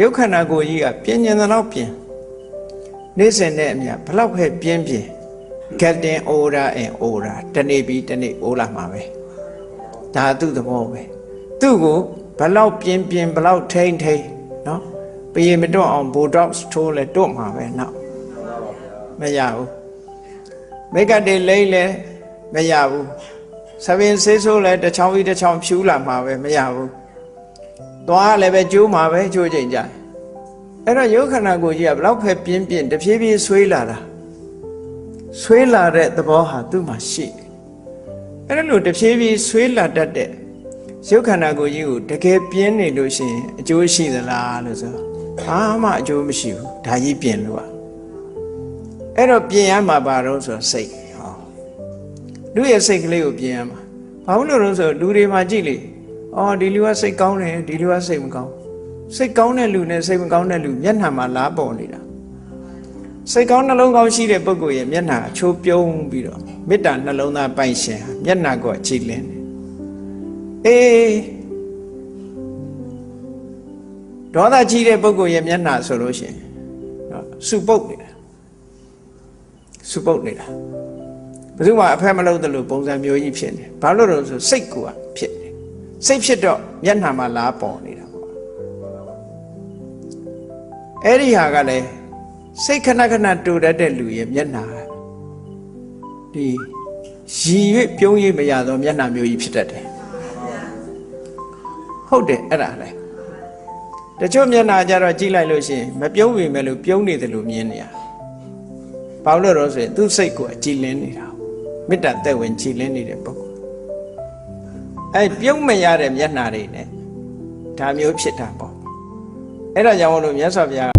ရုပ်ခန္ဓာကိုယ်ကြီးကပြင်းကျင်တဲ့လောက်ပြင်းနေ့စဉ်နဲ့အမျှဘလောက်ပဲပြင်းပြင်း getting older and older တနေ့ပြီးတနေ့အိုးလာမှာပဲဒါသူ့သဘောပဲသူ့ကိုဘလောက်ပြင်းပြင်းဘလောက်ထိမ့်ထိမ့်နော်ပြေမတွန့်အောင် botox ထိုးလဲတွန့်မှာပဲနောက်မရဘူးမိတ်ကတည်းလိမ့်လဲမရဘူးသပင်ဆေးဆိုးလဲတစ်ချောင်းပြီးတစ်ချောင်းဖြူလာမှာပဲမရဘူးသွားလည်းပဲကျိုးမှာပဲကျိုးချိန်ကြအဲ့တော့ရုပ်ခန္ဓာကိုယ်ကြီးကဘလောက်ပဲပြင်းပြင်းတဖြည်းဖြည်းဆွေးလာတာဆွေးလာတဲ့သဘောဟာသူ့မှာရှိတယ်အဲ့လိုတဖြည်းဖြည်းဆွေးလာတတ်တဲ့ရုပ်ခန္ဓာကိုယ်ကြီးကိုတကယ်ပြင်းနေလို့ရှိရင်အကျိုးရှိသလားလို့ဆိုဘာမှအကျိုးမရှိဘူးဒါကြီးပြင်လို့အဲ့တော့ပြင်ရမှာပါတော့ဆိုစိတ်ဟောလူရဲ့စိတ်ကလေးကိုပြင်ရမှာဘာလို့လဲဆိုလူတွေမှာကြည့်လေအော်ဒီလူကစိတ်ကောင်းတယ်ဒီလူကစိတ်မကောင်းစိတ်ကောင်းတဲ့လူနဲ့စိတ်မကောင်းတဲ့လူမျက်နှာမှာလားပေါ်နေတာစိတ်ကောင်းနှလုံးကောင်းရှိတဲ့ပုဂ္ဂိုလ်ရဲ့မျက်နှာအချိုးပြုံးပြီးတော့မေတ္တာနှလုံးသားပိုင်ရှင်မျက်နှာကကြည်လင်းတယ်အေးဒေါသကြီးတဲ့ပုဂ္ဂိုလ်ရဲ့မျက်နှာဆိုလို့ရှိရင်နော်စုပုတ်နေတာစုပုတ်နေတာဘယ်သူမှအဖက်မလုပ်တယ်လို့ပုံစံမျိုးကြီးဖြစ်နေဘာလို့လဲဆိုစိတ်ကူကဖြစ်နေစိတ်ဖြစ်တော့မျက်နှာမှာလားပေါ်နေတာပေါ့အဲ့ဒီဟာကလည်းစိတ်ခဏခဏတူတတ်တဲ့လူရဲ့မျက်နှာဒီရည်ရွေ့ပြုံးရည်မရတော့မျက်နှာမျိုးကြီးဖြစ်တတ်တယ်ဟုတ်တယ်အဲ့ဒါလေတချို့မျက်နှာကြတော့ကြည့်လိုက်လို့ရှိရင်မပြုံးပေမဲ့လို့ပြုံးနေတယ်လို့မြင်နေရဘာလို့လဲဆိုရင်သူ့စိတ်ကိုအကြည်လင်းနေတာမေတ္တာသက်ဝင်ကြည်လင်းနေတဲ့ပုဂ္ဂိုလ်အဲ့ပြုံးမရတဲ့မျက်နှာတွေနဲ့ဒါမျိုးဖြစ်တာပေါ့အဲ့ဒါကြောင့်မလို့မြတ်စွာဘုရား